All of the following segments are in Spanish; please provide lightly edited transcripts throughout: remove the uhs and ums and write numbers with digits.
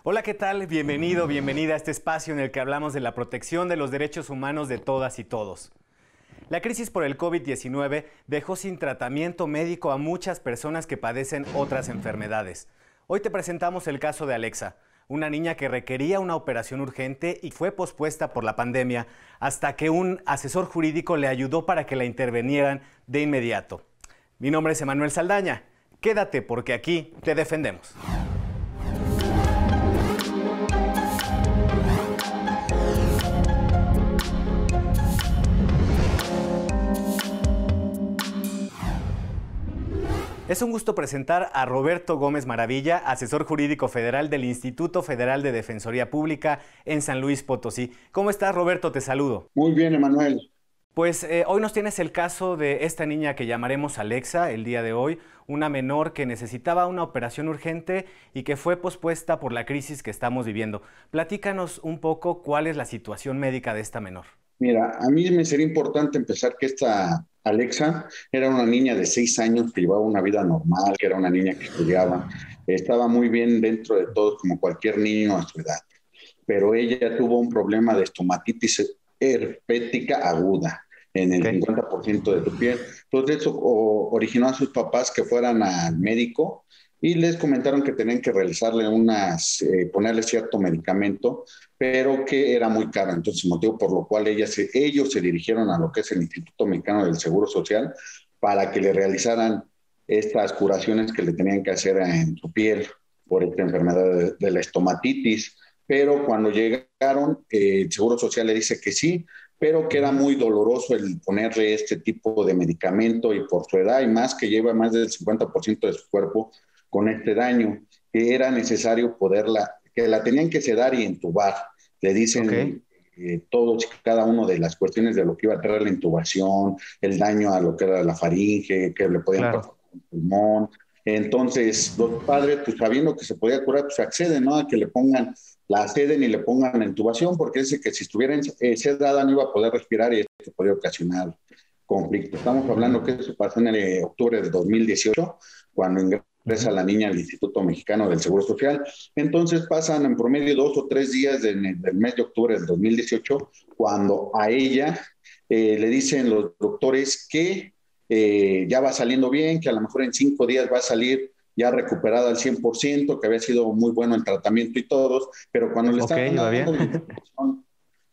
Hola, ¿qué tal? Bienvenido, bienvenida a este espacio en el que hablamos de la protección de los derechos humanos de todas y todos. La crisis por el COVID-19 dejó sin tratamiento médico a muchas personas que padecen otras enfermedades. Hoy te presentamos el caso de Alexa, una niña que requería una operación urgente y fue pospuesta por la pandemia hasta que un asesor jurídico le ayudó para que la intervinieran de inmediato. Mi nombre es Emanuel Saldaña. Quédate porque aquí te defendemos. Es un gusto presentar a Roberto Gómez Maravilla, asesor jurídico federal del Instituto Federal de Defensoría Pública en San Luis Potosí. ¿Cómo estás, Roberto? Te saludo. Muy bien, Emanuel. Pues hoy nos tienes el caso de esta niña que llamaremos Alexa el día de hoy, una menor que necesitaba una operación urgente y que fue pospuesta por la crisis que estamos viviendo. Platícanos un poco cuál es la situación médica de esta menor. Mira, a mí me sería importante empezar que esta Alexa era una niña de 6 años que llevaba una vida normal, que era una niña que estudiaba, estaba muy bien dentro de todo, como cualquier niño a su edad, pero ella tuvo un problema de estomatitis herpética aguda en el Ok. 50% de su piel. Entonces eso originó a sus papás que fueran al médico y les comentaron que tenían que realizarle ponerle cierto medicamento, pero que era muy caro. Entonces, motivo por lo cual ellos se dirigieron a lo que es el Instituto Mexicano del Seguro Social para que le realizaran estas curaciones que le tenían que hacer en su piel por esta enfermedad de la estomatitis. Pero cuando llegaron, el Seguro Social le dice que sí, pero que era muy doloroso el ponerle este tipo de medicamento y por su edad y más que lleva más del 50% de su cuerpo con este daño, que era necesario que la tenían que sedar y entubar. Le Ok. dicen todos y cada uno de las cuestiones de lo que iba a traer la intubación, el daño a lo que era la faringe, que le podían Claro. perforar el pulmón. Entonces, los padres, pues sabiendo que se podía curar, pues acceden, ¿no? A que le pongan, la ceden y le pongan la intubación, porque dice que si estuviera sedada no iba a poder respirar y esto podría ocasionar conflicto. Estamos hablando que eso pasó en el octubre de 2018, cuando ingresa la niña al Instituto Mexicano del Seguro Social. Entonces pasan en promedio 2 o 3 días del mes de octubre del 2018, cuando a ella le dicen los doctores que ya va saliendo bien, que a lo mejor en 5 días va a salir ya recuperada al 100%, que había sido muy bueno el tratamiento y todos, pero cuando le Ok, están va bien. dando la información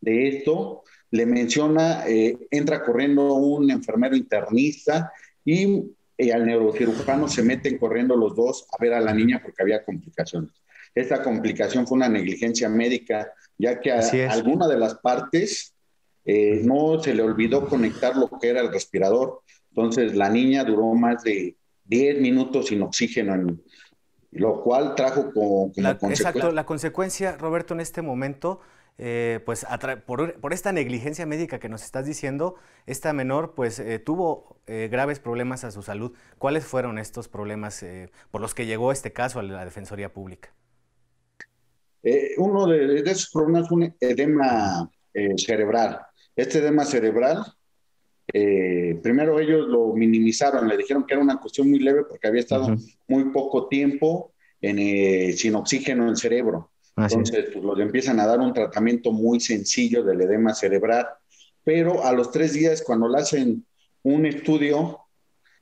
de esto, le menciona, entra corriendo un enfermero internista y al neurocirujano se meten corriendo los dos a ver a la niña porque había complicaciones. Esta complicación fue una negligencia médica, ya que a Así es. alguna de las partes no se le olvidó conectar lo que era el respirador. Entonces la niña duró más de 10 minutos sin oxígeno, lo cual trajo como Exacto, consecuencia. la consecuencia, Roberto, en este momento, pues por esta negligencia médica que nos estás diciendo, esta menor pues tuvo graves problemas a su salud. ¿Cuáles fueron estos problemas por los que llegó este caso a la Defensoría Pública? Uno de esos problemas es un edema cerebral. Este edema cerebral, primero ellos lo minimizaron, le dijeron que era una cuestión muy leve porque había estado Ujú. muy poco tiempo sin oxígeno en el cerebro. Así es. Entonces, pues los empiezan a dar un tratamiento muy sencillo del edema cerebral, pero a los 3 días, cuando le hacen un estudio,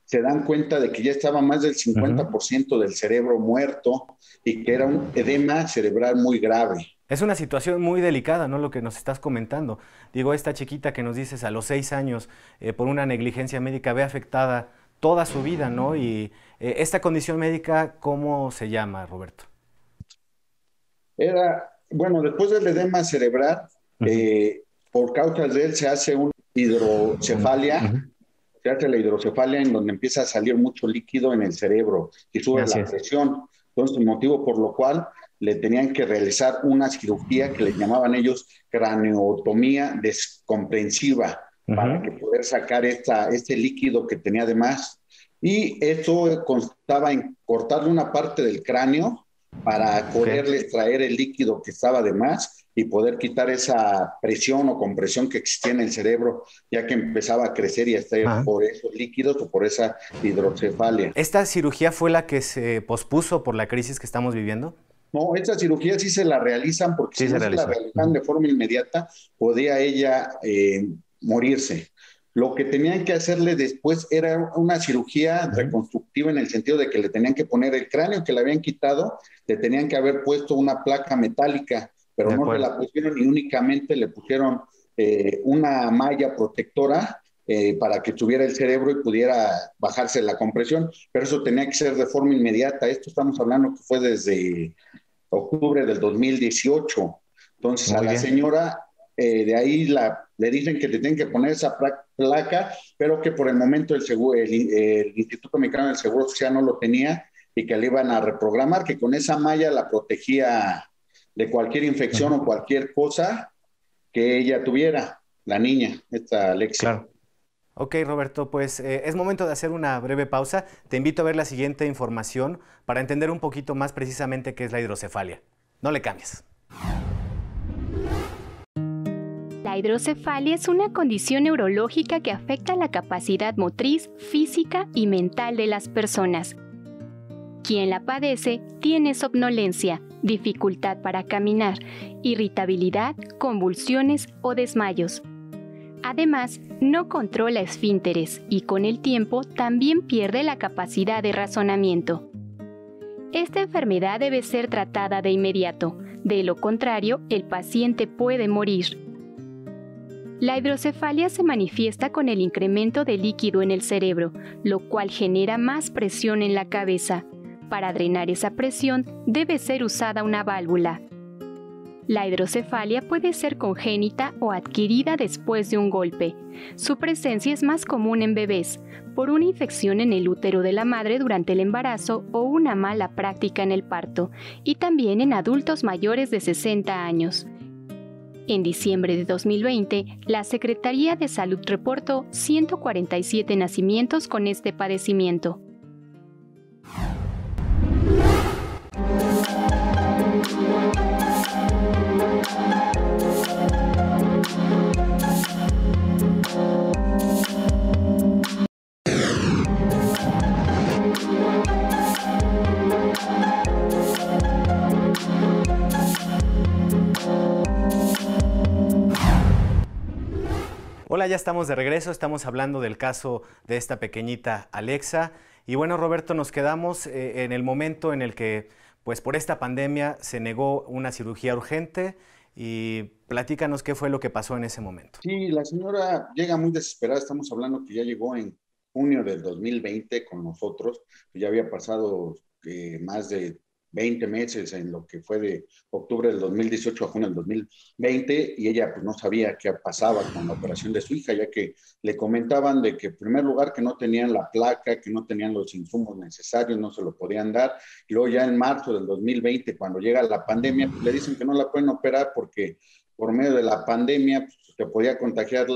se dan cuenta de que ya estaba más del Ujú. 50% del cerebro muerto y que era un edema cerebral muy grave. Es una situación muy delicada, ¿no? Lo que nos estás comentando. Digo, esta chiquita que nos dices a los 6 años, por una negligencia médica, ve afectada toda su vida, ¿no? Y esta condición médica, ¿cómo se llama, Roberto? Bueno, después del edema cerebral, Ujú. por causas de él se hace una hidrocefalia, Ujú. se hace la hidrocefalia en donde empieza a salir mucho líquido en el cerebro y sube Así la es. presión. Entonces, motivo por lo cual le tenían que realizar una cirugía que le llamaban ellos craneotomía descomprensiva para que Ujú. poder sacar este líquido que tenía de más. Y esto constaba en cortarle una parte del cráneo para Ok. poderle extraer el líquido que estaba de más y poder quitar esa presión o compresión que existía en el cerebro, ya que empezaba a crecer y a estar Ajá. por esos líquidos o por esa hidrocefalia. ¿Esta cirugía fue la que se pospuso por la crisis que estamos viviendo? No, esta cirugía sí se la realizan porque Sí si se no se la realizó. realizan de forma inmediata, podía ella morirse. Lo que tenían que hacerle después era una cirugía reconstructiva en el sentido de que le tenían que poner el cráneo que le habían quitado, le tenían que haber puesto una placa metálica, pero De no se acuerdo. la pusieron y únicamente le pusieron una malla protectora para que tuviera el cerebro y pudiera bajarse la compresión, pero eso tenía que ser de forma inmediata. Esto estamos hablando que fue desde octubre del 2018. Entonces a Muy la bien. señora de ahí le dicen que le tienen que poner esa placa, pero que por el momento el Instituto Mexicano del Seguro Social no lo tenía y que le iban a reprogramar, que con esa malla la protegía de cualquier infección o cualquier cosa que ella tuviera, la niña, esta Alexia. Claro. Ok, Roberto, pues es momento de hacer una breve pausa. Te invito a ver la siguiente información para entender un poquito más precisamente qué es la hidrocefalia. No le cambies. La hidrocefalia es una condición neurológica que afecta la capacidad motriz, física y mental de las personas. Quien la padece tiene somnolencia, dificultad para caminar, irritabilidad, convulsiones o desmayos. Además, no controla esfínteres y con el tiempo también pierde la capacidad de razonamiento. Esta enfermedad debe ser tratada de inmediato, de lo contrario, el paciente puede morir. La hidrocefalia se manifiesta con el incremento de líquido en el cerebro, lo cual genera más presión en la cabeza. Para drenar esa presión debe ser usada una válvula. La hidrocefalia puede ser congénita o adquirida después de un golpe. Su presencia es más común en bebés, por una infección en el útero de la madre durante el embarazo o una mala práctica en el parto, y también en adultos mayores de 60 años. En diciembre de 2020, la Secretaría de Salud reportó 147 nacimientos con este padecimiento. Hola, ya estamos de regreso, estamos hablando del caso de esta pequeñita Alexa. Y bueno, Roberto, nos quedamos en el momento en el que, pues por esta pandemia, se negó una cirugía urgente y platícanos qué fue lo que pasó en ese momento. Sí, la señora llega muy desesperada, estamos hablando que ya llegó en junio del 2020 con nosotros, ya había pasado más de 20 meses en lo que fue de octubre del 2018 a junio del 2020 y ella pues no sabía qué pasaba con la operación de su hija, ya que le comentaban de que en primer lugar que no tenían la placa, que no tenían los insumos necesarios, no se lo podían dar, y luego ya en marzo del 2020 cuando llega la pandemia pues le dicen que no la pueden operar porque por medio de la pandemia pues, se podía contagiar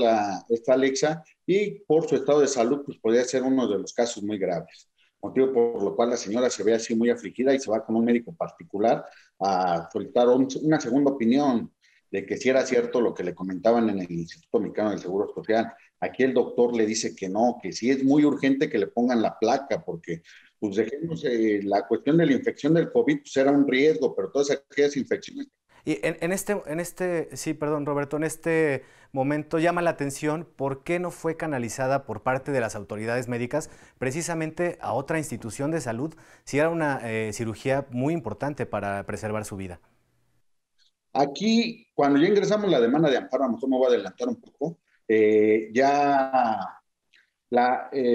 esta Alexa y por su estado de salud pues podía ser uno de los casos muy graves, motivo por lo cual la señora se ve así muy afligida y se va con un médico particular a solicitar una segunda opinión de que si era cierto lo que le comentaban en el Instituto Mexicano del Seguro Social. Aquí el doctor le dice que no, que sí es muy urgente que le pongan la placa porque pues dejemos la cuestión de la infección del COVID pues era un riesgo, pero todas aquellas infecciones. Y sí, perdón, Roberto, en este momento llama la atención por qué no fue canalizada por parte de las autoridades médicas precisamente a otra institución de salud, si era una cirugía muy importante para preservar su vida. Aquí, cuando ya ingresamos la demanda de amparo, a lo mejor me voy a adelantar un poco,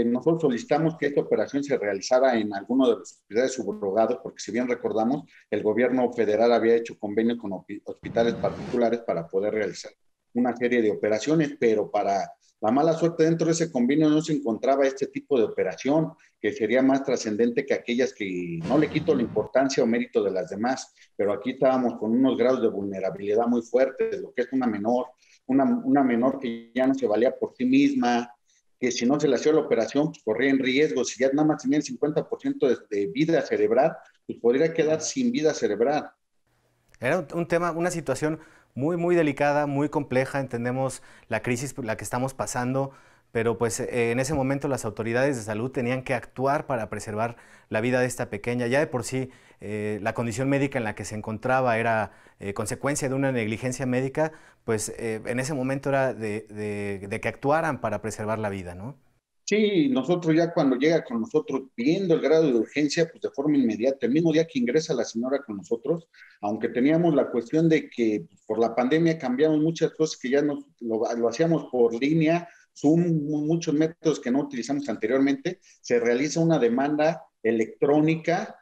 nosotros solicitamos que esta operación se realizara en alguno de los hospitales subrogados, porque si bien recordamos, el gobierno federal había hecho convenios con hospitales particulares para poder realizar una serie de operaciones, pero para la mala suerte dentro de ese convenio no se encontraba este tipo de operación, que sería más trascendente que aquellas que no le quito la importancia o mérito de las demás, pero aquí estábamos con unos grados de vulnerabilidad muy fuertes, lo que es una menor que ya no se valía por sí misma, que si no se le hacía la operación, pues corría en riesgo. Si ya nada más tenía el 50% de vida cerebral, pues podría quedar sin vida cerebral. Era un tema, una situación muy, muy delicada, muy compleja. Entendemos la crisis por la que estamos pasando, pero pues en ese momento las autoridades de salud tenían que actuar para preservar la vida de esta pequeña. Ya de por sí la condición médica en la que se encontraba era consecuencia de una negligencia médica, pues en ese momento era de que actuaran para preservar la vida, ¿no? Sí, nosotros ya cuando llega con nosotros, viendo el grado de urgencia, pues de forma inmediata, el mismo día que ingresa la señora con nosotros, aunque teníamos la cuestión de que pues, por la pandemia cambiamos muchas cosas que ya lo hacíamos por línea, Zoom, muchos métodos que no utilizamos anteriormente, se realiza una demanda electrónica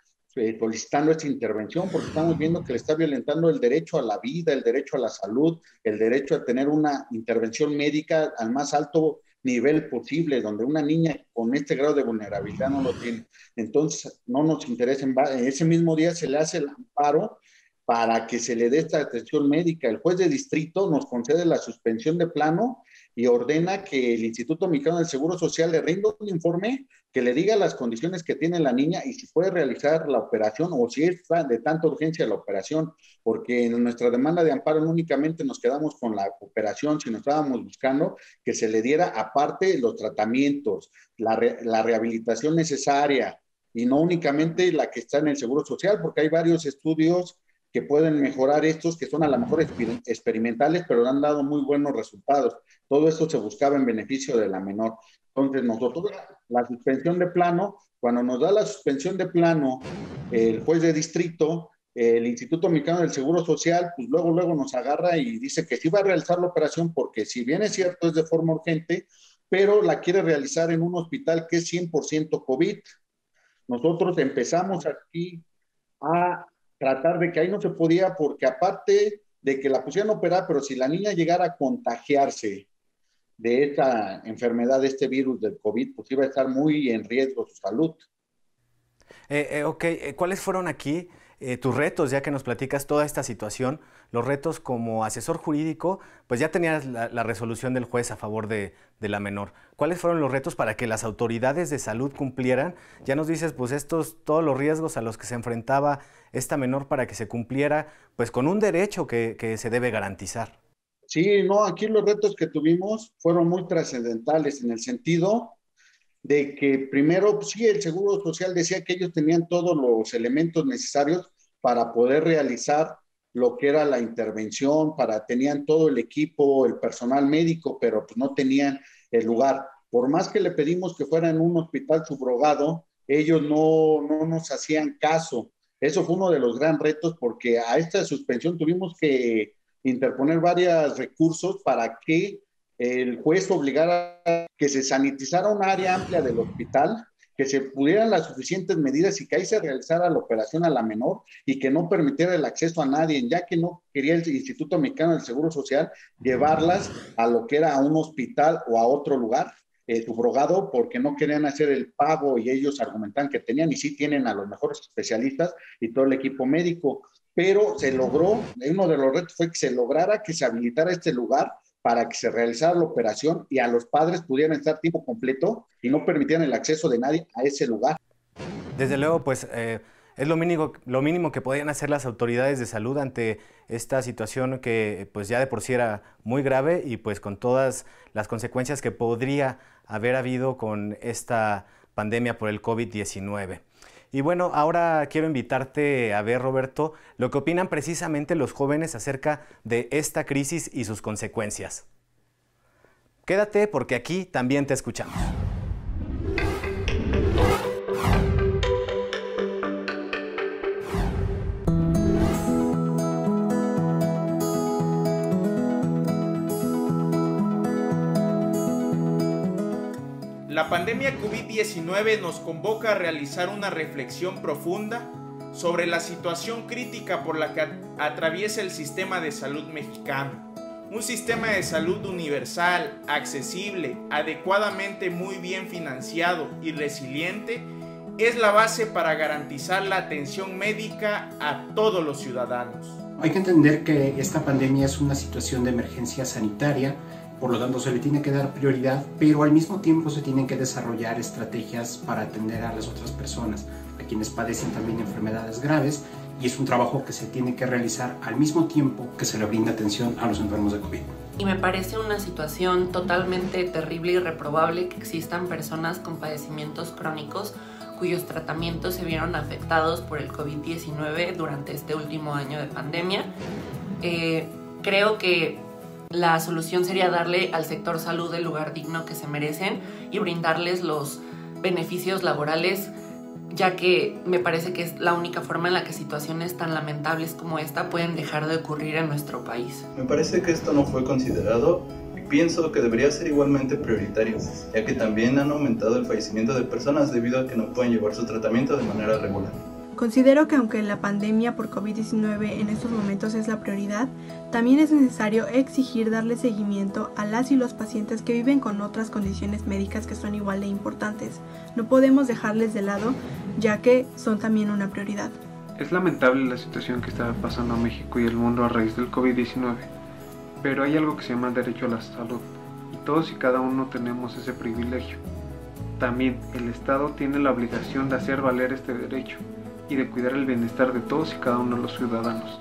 solicitando esta intervención porque estamos viendo que le está violentando el derecho a la vida, el derecho a la salud, el derecho a tener una intervención médica al más alto nivel posible, donde una niña con este grado de vulnerabilidad no lo tiene. Entonces, no nos interesa. En ese mismo día se le hace el amparo para que se le dé esta atención médica. El juez de distrito nos concede la suspensión de plano y ordena que el Instituto Mexicano del Seguro Social le rinda un informe que le diga las condiciones que tiene la niña y si puede realizar la operación o si es de tanta urgencia la operación, porque en nuestra demanda de amparo no únicamente nos quedamos con la operación, sino estábamos buscando que se le diera aparte los tratamientos, la rehabilitación necesaria y no únicamente la que está en el Seguro Social, porque hay varios estudios que pueden mejorar estos, que son a lo mejor experimentales, pero han dado muy buenos resultados. Todo esto se buscaba en beneficio de la menor. Entonces, nosotros, la suspensión de plano, cuando nos da la suspensión de plano, el juez de distrito, el Instituto Mexicano del Seguro Social, pues luego nos agarra y dice que sí va a realizar la operación, porque si bien es cierto, es de forma urgente, pero la quiere realizar en un hospital que es 100% COVID. Nosotros empezamos aquí a tratar de que ahí no se podía, porque aparte de que la pusieran a operar, pero si la niña llegara a contagiarse de esta enfermedad, de este virus del COVID, pues iba a estar muy en riesgo su salud. ¿Cuáles fueron aquí tus retos, ya que nos platicas toda esta situación? Los retos como asesor jurídico, pues ya tenías la resolución del juez a favor de la menor. ¿Cuáles fueron los retos para que las autoridades de salud cumplieran? Ya nos dices, pues todos los riesgos a los que se enfrentaba esta menor para que se cumpliera, pues con un derecho que se debe garantizar. Sí, no, aquí los retos que tuvimos fueron muy trascendentales en el sentido de que primero, pues sí, el Seguro Social decía que ellos tenían todos los elementos necesarios para poder realizar lo que era la intervención, tenían todo el equipo, el personal médico, pero pues no tenían el lugar. Por más que le pedimos que fuera en un hospital subrogado, ellos no nos hacían caso. Eso fue uno de los gran retos, porque a esta suspensión tuvimos que interponer varios recursos para que el juez obligara a que se sanitizara un área amplia del hospital, que se pudieran las suficientes medidas y que ahí se realizara la operación a la menor y que no permitiera el acceso a nadie, ya que no quería el Instituto Mexicano del Seguro Social llevarlas a lo que era a un hospital o a otro lugar subrogado, porque no querían hacer el pago y ellos argumentan que tenían, y sí tienen a los mejores especialistas y todo el equipo médico, pero se logró, uno de los retos fue que se lograra que se habilitara este lugar para que se realizara la operación y a los padres pudieran estar tiempo completo y no permitieran el acceso de nadie a ese lugar. Desde luego, pues es lo mínimo que podían hacer las autoridades de salud ante esta situación que pues ya de por sí era muy grave y pues con todas las consecuencias que podría haber habido con esta pandemia por el COVID-19. Y bueno, ahora quiero invitarte a ver, Roberto, lo que opinan precisamente los jóvenes acerca de esta crisis y sus consecuencias. Quédate porque aquí también te escuchamos. La pandemia COVID-19 nos convoca a realizar una reflexión profunda sobre la situación crítica por la que atraviesa el sistema de salud mexicano. Un sistema de salud universal, accesible, adecuadamente muy bien financiado y resiliente es la base para garantizar la atención médica a todos los ciudadanos. Hay que entender que esta pandemia es una situación de emergencia sanitaria, por lo tanto se le tiene que dar prioridad, pero al mismo tiempo se tienen que desarrollar estrategias para atender a las otras personas, a quienes padecen también enfermedades graves, y es un trabajo que se tiene que realizar al mismo tiempo que se le brinda atención a los enfermos de COVID. y me parece una situación totalmente terrible y reprobable que existan personas con padecimientos crónicos cuyos tratamientos se vieron afectados por el COVID-19 durante este último año de pandemia. Creo que la solución sería darle al sector salud el lugar digno que se merecen y brindarles los beneficios laborales, ya que me parece que es la única forma en la que situaciones tan lamentables como esta pueden dejar de ocurrir en nuestro país. Me parece que esto no fue considerado y pienso que debería ser igualmente prioritario, ya que también han aumentado el fallecimiento de personas debido a que no pueden llevar su tratamiento de manera regular. Considero que aunque la pandemia por COVID-19 en estos momentos es la prioridad, también es necesario exigir darle seguimiento a las y los pacientes que viven con otras condiciones médicas que son igual de importantes. No podemos dejarles de lado, ya que son también una prioridad. Es lamentable la situación que está pasando a México y el mundo a raíz del COVID-19, pero hay algo que se llama derecho a la salud, y todos y cada uno tenemos ese privilegio. También el Estado tiene la obligación de hacer valer este derecho y de cuidar el bienestar de todos y cada uno de los ciudadanos.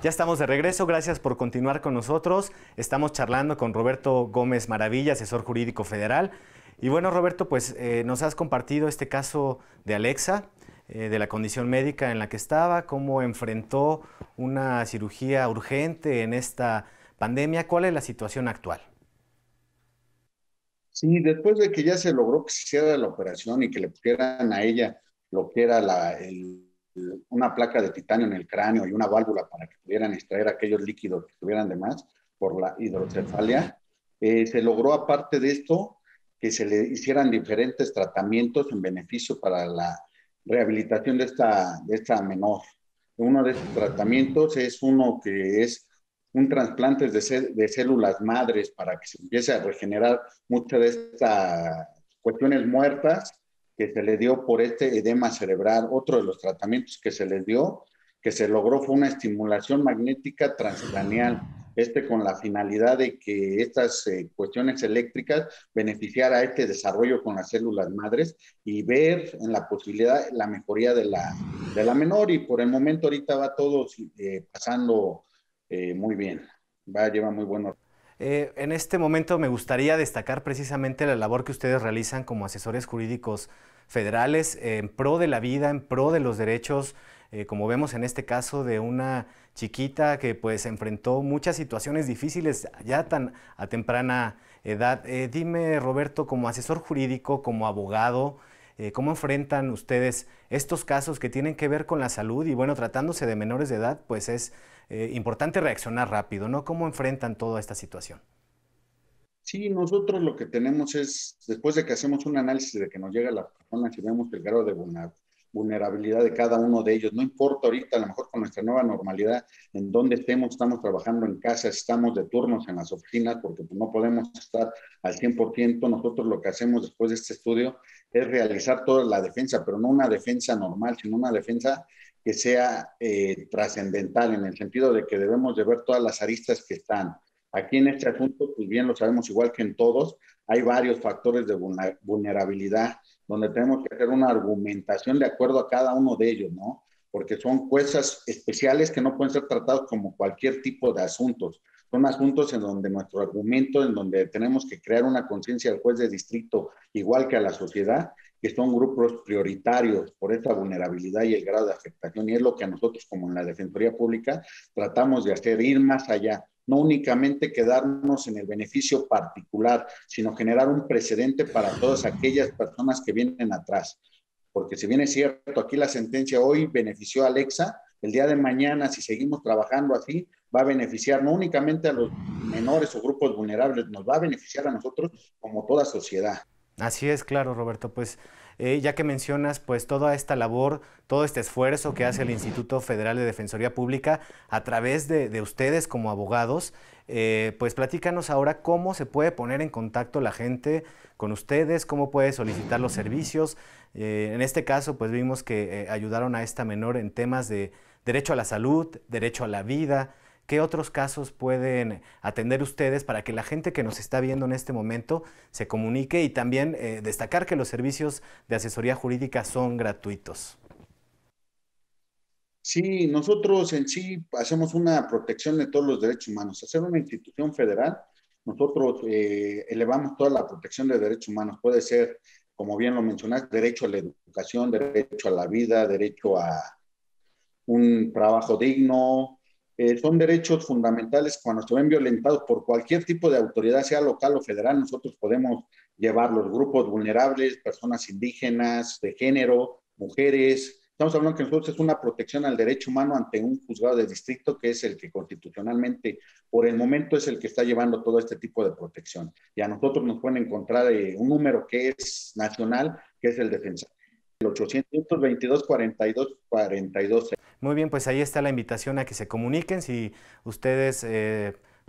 Ya estamos de regreso, gracias por continuar con nosotros. Estamos charlando con Roberto Gómez Maravilla, asesor jurídico federal. Y bueno, Roberto, pues nos has compartido este caso de Alexa, de la condición médica en la que estaba, cómo enfrentó una cirugía urgente en esta pandemia. ¿Cuál es la situación actual? Sí, después de que ya se logró que se hiciera la operación y que le pusieran a ella lo que era una placa de titanio en el cráneo y una válvula para que pudieran extraer aquellos líquidos que tuvieran de más por la hidrocefalia, se logró aparte de esto que se le hicieran diferentes tratamientos en beneficio para la rehabilitación de esta menor. Uno de estos tratamientos es uno que es un trasplante de células madres para que se empiece a regenerar muchas de estas cuestiones muertas que se le dio por este edema cerebral. Otro de los tratamientos que se les dio, que se logró, fue una estimulación magnética transcraneal, con la finalidad de que estas cuestiones eléctricas beneficiara a este desarrollo con las células madres y ver en la posibilidad la mejoría de la menor. Y por el momento ahorita va todo pasando muy bien, lleva muy buenos. En este momento me gustaría destacar precisamente la labor que ustedes realizan como asesores jurídicos federales en pro de la vida, en pro de los derechos, como vemos en este caso de una chiquita que pues enfrentó muchas situaciones difíciles ya a temprana edad. Dime, Roberto, como asesor jurídico, como abogado, ¿cómo enfrentan ustedes estos casos que tienen que ver con la salud? Y bueno, tratándose de menores de edad, pues es importante reaccionar rápido, ¿no? ¿Cómo enfrentan toda esta situación? Sí, nosotros lo que tenemos es, después de que hacemos un análisis de que nos llega la persona, si vemos el grado de vulnerabilidad de cada uno de ellos, no importa ahorita, a lo mejor con nuestra nueva normalidad, en donde estemos trabajando en casa, estamos de turnos en las oficinas, porque pues, no podemos estar al 100%. Nosotros lo que hacemos después de este estudio es realizar toda la defensa, pero no una defensa normal, sino una defensa que sea trascendental, en el sentido de que debemos de ver todas las aristas que están. Aquí en este asunto, pues bien lo sabemos, igual que en todos, hay varios factores de vulnerabilidad donde tenemos que hacer una argumentación de acuerdo a cada uno de ellos, ¿no? Porque son cosas especiales que no pueden ser tratados como cualquier tipo de asuntos. Son asuntos en donde nuestro argumento, en donde tenemos que crear una conciencia al juez de distrito, igual que a la sociedad, que son grupos prioritarios por esta vulnerabilidad y el grado de afectación. Y es lo que a nosotros, como en la Defensoría Pública, tratamos de hacer, ir más allá. No únicamente quedarnos en el beneficio particular, sino generar un precedente para todas aquellas personas que vienen atrás. Porque si bien es cierto, aquí la sentencia hoy benefició a Alexa, el día de mañana, si seguimos trabajando así, va a beneficiar no únicamente a los menores o grupos vulnerables, nos va a beneficiar a nosotros como toda sociedad. Así es, claro, Roberto. Pues ya que mencionas pues toda esta labor, todo este esfuerzo que hace el Instituto Federal de Defensoría Pública a través de ustedes como abogados, pues platícanos ahora cómo se puede poner en contacto la gente con ustedes, cómo puede solicitar los servicios. En este caso pues vimos que ayudaron a esta menor en temas de derecho a la salud, derecho a la vida. ¿Qué otros casos pueden atender ustedes para que la gente que nos está viendo en este momento se comunique y también destacar que los servicios de asesoría jurídica son gratuitos? Sí, nosotros en sí hacemos una protección de todos los derechos humanos. Hacer una institución federal, nosotros elevamos toda la protección de derechos humanos. Puede ser, como bien lo mencionaste, derecho a la educación, derecho a la vida, derecho a un trabajo digno. Son derechos fundamentales. Cuando se ven violentados por cualquier tipo de autoridad, sea local o federal, nosotros podemos llevar los grupos vulnerables, personas indígenas, de género, mujeres. Estamos hablando que nosotros es una protección al derecho humano ante un juzgado de distrito, que es el que constitucionalmente, por el momento, es el que está llevando todo este tipo de protección. Y a nosotros nos pueden encontrar un número que es nacional, que es el defensor. El 822-42-42. Muy bien, pues ahí está la invitación a que se comuniquen si ustedes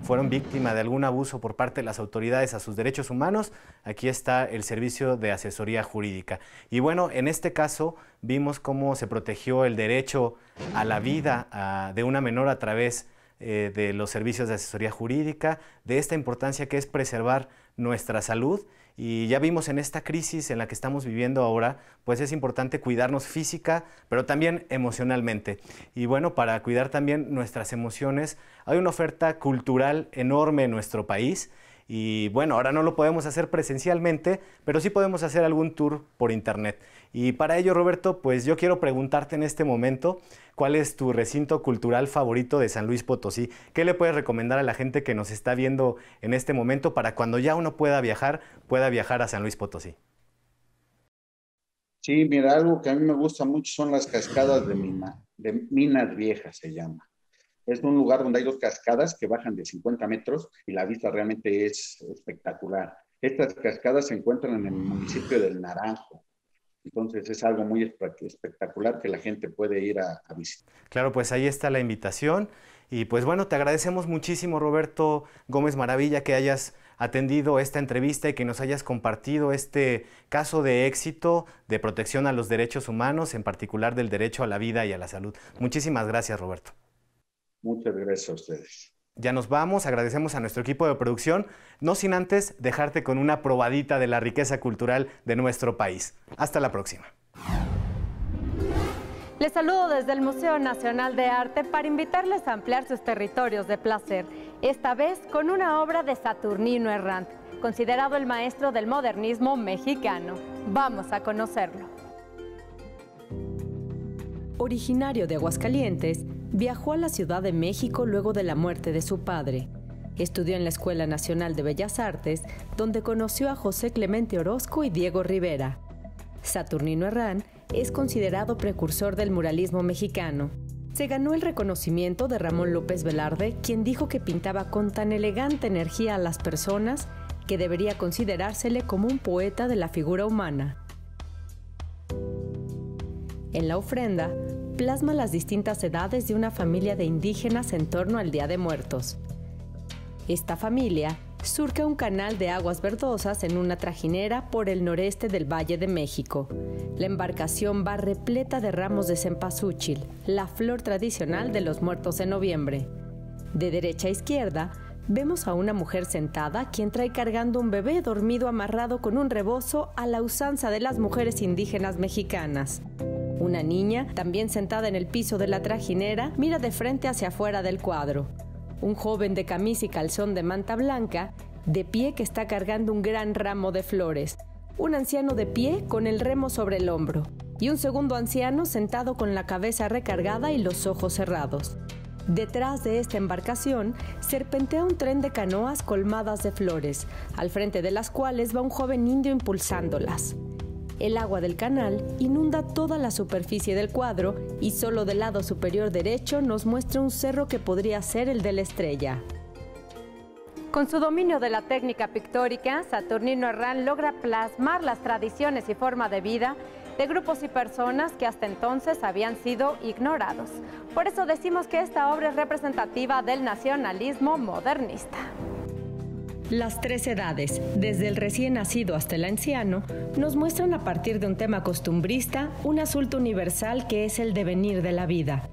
fueron víctima de algún abuso por parte de las autoridades a sus derechos humanos. Aquí está el servicio de asesoría jurídica. Y bueno, en este caso vimos cómo se protegió el derecho a la vida de una menor a través de los servicios de asesoría jurídica, de esta importancia que es preservar nuestra salud. Y ya vimos en esta crisis en la que estamos viviendo ahora, pues es importante cuidarnos física, pero también emocionalmente. Y bueno, para cuidar también nuestras emociones, hay una oferta cultural enorme en nuestro país. Y bueno, ahora no lo podemos hacer presencialmente, pero sí podemos hacer algún tour por internet. Y para ello, Roberto, pues yo quiero preguntarte en este momento, ¿cuál es tu recinto cultural favorito de San Luis Potosí? ¿Qué le puedes recomendar a la gente que nos está viendo en este momento para cuando ya uno pueda viajar a San Luis Potosí? Sí, mira, algo que a mí me gusta mucho son las cascadas de Minas Viejas, se llama. Es un lugar donde hay 2 cascadas que bajan de 50 metros y la vista realmente es espectacular. Estas cascadas se encuentran en el municipio del Naranjo. Entonces es algo muy espectacular que la gente puede ir a visitar. Claro, pues ahí está la invitación. Y pues bueno, te agradecemos muchísimo, Roberto Gómez Maravilla, que hayas atendido esta entrevista y que nos hayas compartido este caso de éxito de protección a los derechos humanos, en particular del derecho a la vida y a la salud. Muchísimas gracias, Roberto. Muchas gracias a ustedes. Ya nos vamos, agradecemos a nuestro equipo de producción, no sin antes dejarte con una probadita de la riqueza cultural de nuestro país. Hasta la próxima. Les saludo desde el Museo Nacional de Arte para invitarles a ampliar sus territorios de placer, esta vez con una obra de Saturnino Herrán, considerado el maestro del modernismo mexicano. Vamos a conocerlo. Originario de Aguascalientes, viajó a la Ciudad de México luego de la muerte de su padre. Estudió en la Escuela Nacional de Bellas Artes, donde conoció a José Clemente Orozco y Diego Rivera. Saturnino Herrán es considerado precursor del muralismo mexicano. Se ganó el reconocimiento de Ramón López Velarde, quien dijo que pintaba con tan elegante energía a las personas que debería considerársele como un poeta de la figura humana. En la ofrenda, plasma las distintas edades de una familia de indígenas en torno al Día de Muertos. Esta familia surca un canal de aguas verdosas en una trajinera por el noreste del Valle de México. La embarcación va repleta de ramos de cempasúchil, la flor tradicional de los muertos en noviembre. De derecha a izquierda, vemos a una mujer sentada quien trae cargando un bebé dormido amarrado con un rebozo a la usanza de las mujeres indígenas mexicanas. Una niña, también sentada en el piso de la trajinera, mira de frente hacia afuera del cuadro. Un joven de camisa y calzón de manta blanca, de pie, que está cargando un gran ramo de flores. Un anciano de pie con el remo sobre el hombro. Y un segundo anciano sentado con la cabeza recargada y los ojos cerrados. Detrás de esta embarcación serpentea un tren de canoas colmadas de flores, al frente de las cuales va un joven indio impulsándolas. El agua del canal inunda toda la superficie del cuadro y solo del lado superior derecho nos muestra un cerro que podría ser el de la Estrella. Con su dominio de la técnica pictórica, Saturnino Herrán logra plasmar las tradiciones y forma de vida de grupos y personas que hasta entonces habían sido ignorados. Por eso decimos que esta obra es representativa del nacionalismo modernista. Las tres edades, desde el recién nacido hasta el anciano, nos muestran a partir de un tema costumbrista un asunto universal que es el devenir de la vida.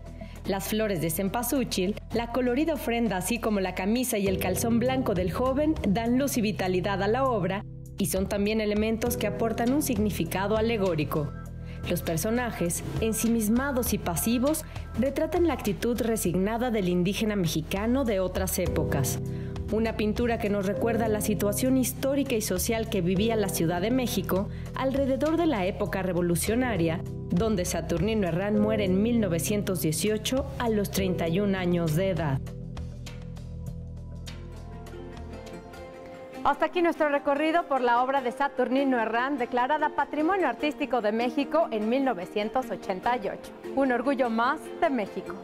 Las flores de cempasúchil, la colorida ofrenda así como la camisa y el calzón blanco del joven dan luz y vitalidad a la obra y son también elementos que aportan un significado alegórico. Los personajes, ensimismados y pasivos, retratan la actitud resignada del indígena mexicano de otras épocas. Una pintura que nos recuerda la situación histórica y social que vivía la Ciudad de México alrededor de la época revolucionaria, donde Saturnino Herrán muere en 1918 a los 31 años de edad. Hasta aquí nuestro recorrido por la obra de Saturnino Herrán, declarada Patrimonio Artístico de México en 1988. Un orgullo más de México.